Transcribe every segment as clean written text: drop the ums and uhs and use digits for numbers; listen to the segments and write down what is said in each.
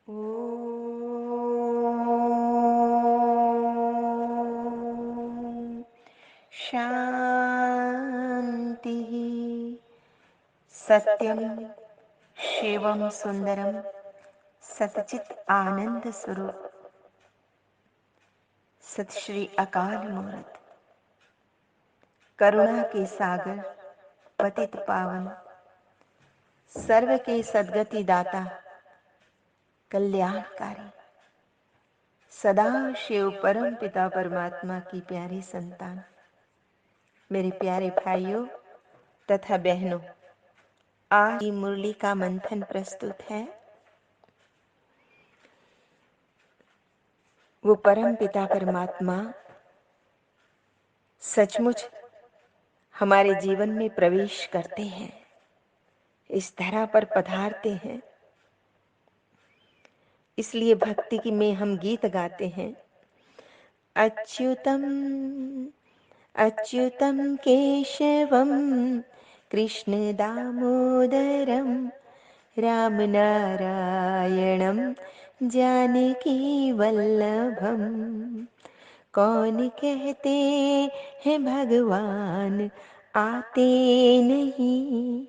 ॐ शान्तिः। सत्यं शिवं सुंदरम सतचित आनंद स्वरूप सत श्री अकाल मूरत, करुणा के सागर, पतित पावन, सर्व के सद्गति दाता, कल्याणकारी, सदा शिव परम पिता परमात्मा की प्यारी संतान, मेरे प्यारे भाइयों तथा बहनों, आज की मुरली का मंथन प्रस्तुत है। वो परम पिता परमात्मा सचमुच हमारे जीवन में प्रवेश करते हैं, इस धरा पर पधारते हैं। इसलिए भक्ति की में हम गीत गाते हैं। अच्युतम अच्युतम केशवम कृष्ण दामोदरम राम नारायणम जानकी वल्लभम। कौन कहते हैं भगवान आते नहीं,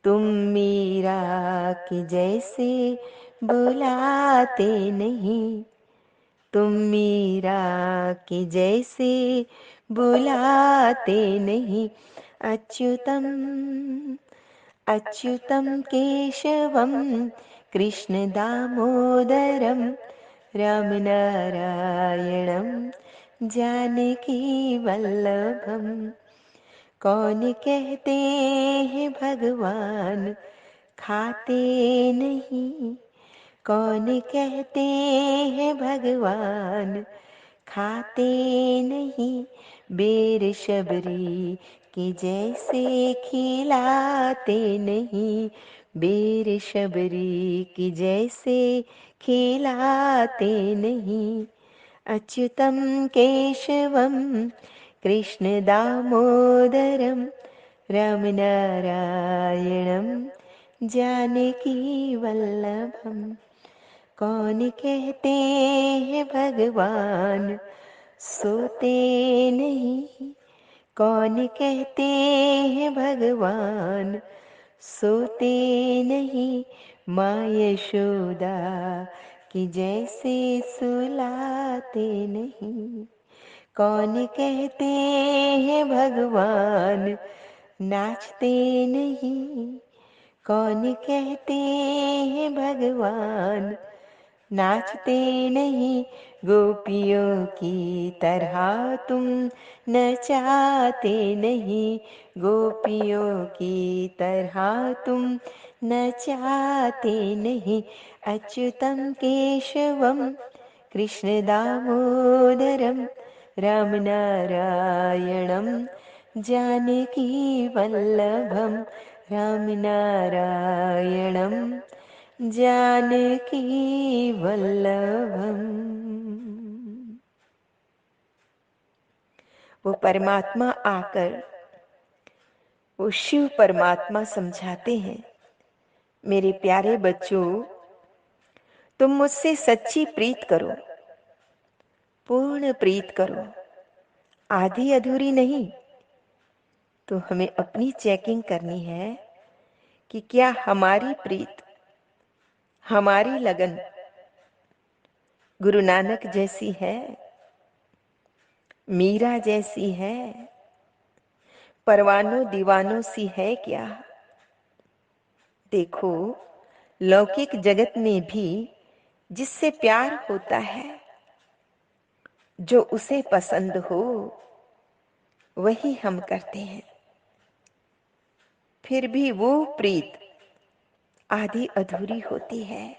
तुम मीरा के जैसे बुलाते नहीं, तुम मीरा के जैसे बुलाते नहीं। अच्युतम अच्युतम केशवम कृष्ण दामोदरम राम नारायणम जानकी वल्लभम। कौन कहते हैं भगवान खाते नहीं, कौन कहते हैं भगवान खाते नहीं, बेर शबरी के जैसे खिलाते नहीं, बेर शबरी के जैसे खिलाते नहीं। अच्युतम केशवम कृष्ण दामोदरम राम नारायणम जानकी वल्लभम। कौन कहते हैं भगवान सोते नहीं, कौन कहते हैं भगवान सोते नहीं, माँ यशोदा की जैसे सुलाते नहीं। कौन कहते हैं भगवान नाचते नहीं, कौन कहते हैं भगवान नाचते नहीं, गोपियों की तरह तुम नचाते नहीं, गोपियों की तरह तुम नचाते नहीं। अच्युतम केशवम कृष्ण दामोदरम राम नारायणम जानकी वल्लभम, राम नारायणम जानकी वल्लभम। वो परमात्मा आकर, वो शिव परमात्मा समझाते हैं, मेरे प्यारे बच्चों, तुम मुझसे सच्ची प्रीत करो, पूर्ण प्रीत करो, आधी अधूरी नहीं। तो हमें अपनी चेकिंग करनी है कि क्या हमारी प्रीत, हमारी लगन गुरु नानक जैसी है, मीरा जैसी है, परवानों दीवानों सी है क्या। देखो, लौकिक जगत में भी जिससे प्यार होता है, जो उसे पसंद हो वही हम करते हैं। फिर भी वो प्रीत आधी अधूरी होती है,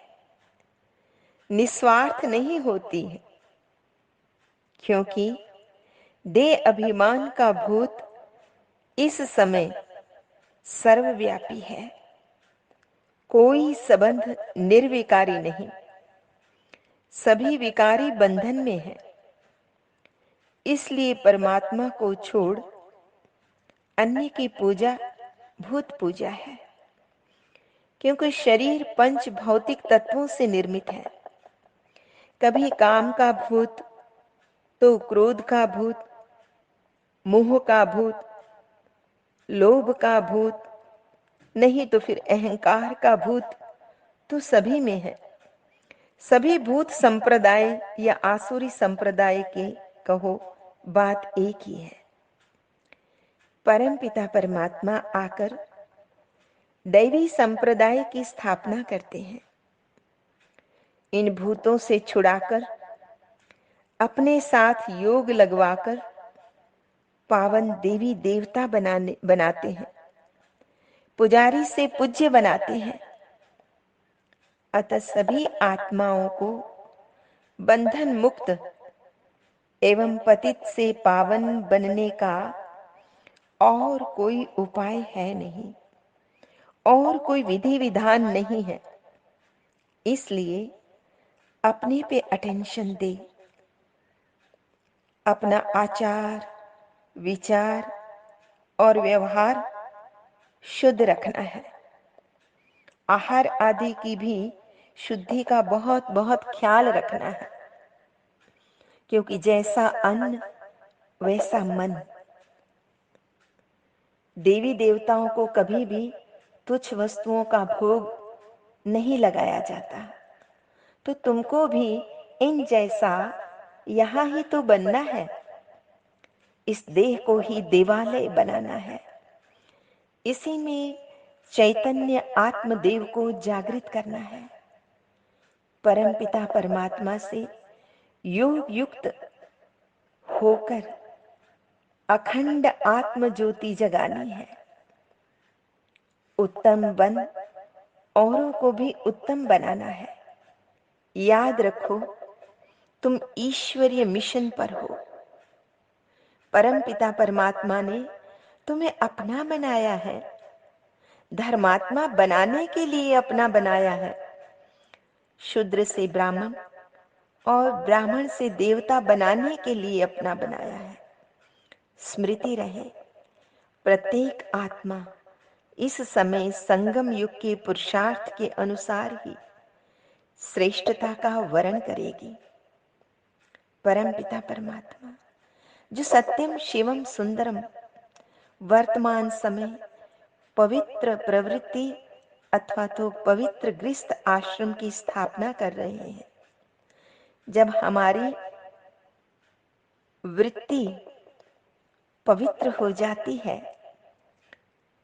निस्वार्थ नहीं होती है, क्योंकि देह अभिमान का भूत इस समय सर्वव्यापी है। कोई संबंध निर्विकारी नहीं, सभी विकारी बंधन में है। इसलिए परमात्मा को छोड़ अन्य की पूजा भूत पूजा है। क्योंकि शरीर पंच भौतिक तत्वों से निर्मित है। कभी काम का भूत, तो क्रोध का भूत, मोह का भूत, लोभ का भूत, नहीं तो फिर अहंकार का भूत तो सभी में है। सभी भूत संप्रदाय या आसुरी संप्रदाय के कहो, बात एक ही है। परमपिता परमात्मा आकर दैवी संप्रदाय की स्थापना करते हैं। इन भूतों से छुड़ाकर अपने साथ योग लगवाकर पावन देवी देवता बनाते हैं, पुजारी से पूज्य बनाते हैं। अतः सभी आत्माओं को बंधन मुक्त एवं पतित से पावन बनने का और कोई उपाय है नहीं, और कोई विधि विधान नहीं है। इसलिए अपने पे अटेंशन दे। अपना आचार, विचार और व्यवहार शुद्ध रखना है। आहार आदि की भी शुद्धि का बहुत बहुत ख्याल रखना है, क्योंकि जैसा अन्न वैसा मन। देवी देवताओं को कभी भी तुच्छ वस्तुओं का भोग नहीं लगाया जाता, तो तुमको भी इन जैसा यहाँ ही तो बनना है। इस देह को ही देवालय बनाना है। इसी में चैतन्य आत्मदेव को जागृत करना है। परमपिता परमात्मा से योग युक्त होकर अखंड आत्म ज्योति जगानी है। उत्तम बन औरों को भी उत्तम बनाना है। याद रखो, तुम ईश्वरीय मिशन पर हो। परमपिता परमात्मा ने तुम्हें अपना बनाया है, धर्मात्मा बनाने के लिए अपना बनाया है। शूद्र से ब्राह्मण और ब्राह्मण से देवता बनाने के लिए अपना बनाया है। स्मृति रहे, प्रत्येक आत्मा इस समय संगम युग के पुरुषार्थ के अनुसार ही श्रेष्ठता का वर्ण करेगी। परमपिता परमात्मा जो सत्यम शिवम सुंदरम वर्तमान समय पवित्र प्रवृत्ति अथवा तो पवित्र गृहस्थ आश्रम की स्थापना कर रहे हैं। जब हमारी वृत्ति पवित्र हो जाती है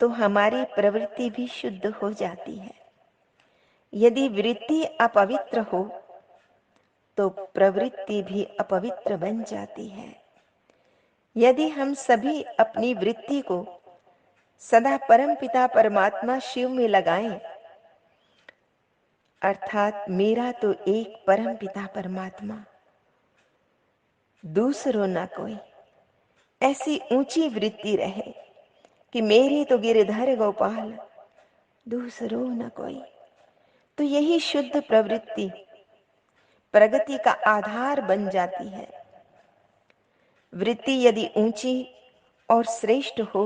तो हमारी प्रवृत्ति भी शुद्ध हो जाती है। यदि वृत्ति अपवित्र हो तो प्रवृत्ति भी अपवित्र बन जाती है। यदि हम सभी अपनी वृत्ति को सदा परमपिता परमात्मा शिव में लगाएं, अर्थात मेरा तो एक परमपिता परमात्मा, दूसरों ना कोई, ऐसी ऊंची वृत्ति रहे कि मेरी तो गिरधर गोपाल, दूसरों न कोई, तो यही शुद्ध प्रवृत्ति प्रगति का आधार बन जाती है। वृत्ति यदि ऊंची और श्रेष्ठ हो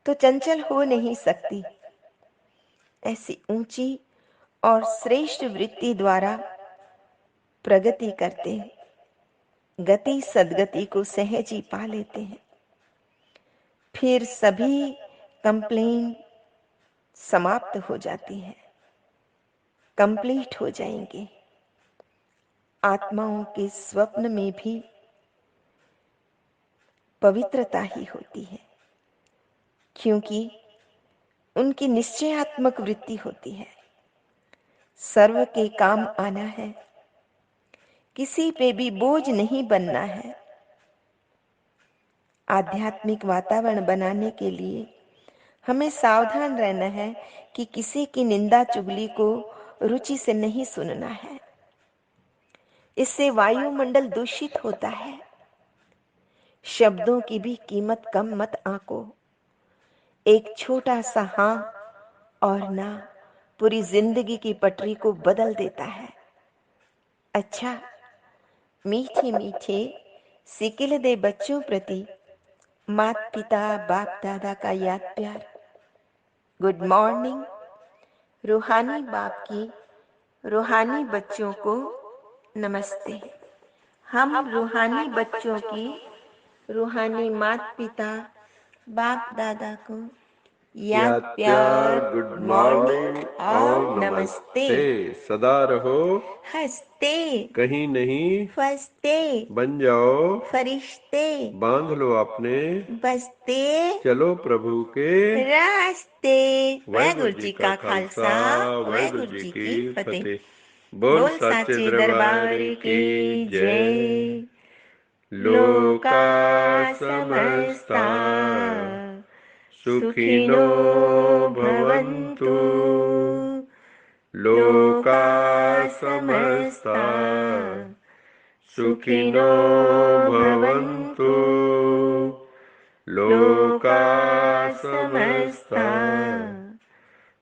तो चंचल हो नहीं सकती। ऐसी ऊंची और श्रेष्ठ वृत्ति द्वारा प्रगति करते हैं, गति सदगति को सहज ही पा लेते हैं। फिर सभी कंप्लेन समाप्त हो जाती है, कंप्लीट हो जाएंगे। आत्माओं के स्वप्न में भी पवित्रता ही होती है, क्योंकि उनकी निश्चयात्मक वृत्ति होती है। सर्व के काम आना है, किसी पे भी बोझ नहीं बनना है। आध्यात्मिक वातावरण बनाने के लिए हमें सावधान रहना है कि किसी की निंदा चुगली को रुचि से नहीं सुनना है। इससे वायुमंडल दूषित होता है। शब्दों की भी कीमत कम मत आंको। एक छोटा सा हाँ और ना पूरी जिंदगी की पटरी को बदल देता है। अच्छा, मीठे मीठे सिकिल दे बच्चों प्रति माता पिता बाप दादा का याद प्यार। गुड मॉर्निंग, रूहानी बाप की रूहानी बच्चों को नमस्ते। हम रूहानी बच्चों की रूहानी माता पिता बाप दादा को याद प्यार गुड मॉर्निंग मॉर्निंग और और नमस्ते। सदा रहो हंसते कहीं नहीं फंसते बन जाओ फरिश्ते बांध लो अपने बसते चलो प्रभु के रास्ते। वाहिगुरु वाहिगुरु जी जी का का खालसा खालसा वाहिगुरु वाहिगुरु जी जी की की फतेह। फतेह। बोल बोल साचे साचे दरबार दरबार की की जय। जय। लोका लोका समस्ता समस्ता सुखिनो सुखिनो भवन्तु। भवन्तु। लोका लोका समस्ता समस्ता सुखिनो सुखिनो भवन्तु। भवन्तु। लोका लोका समस्ता समस्ता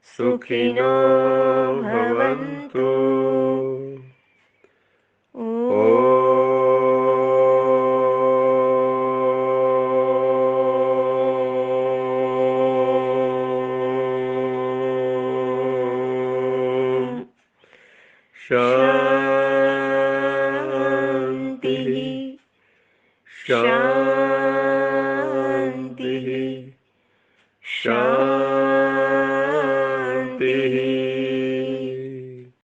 सुखिनो सुखिनो भवन्तु। भवन्तु। शान्ति शान्तिः शान्ति शान्तिः शान्तिः।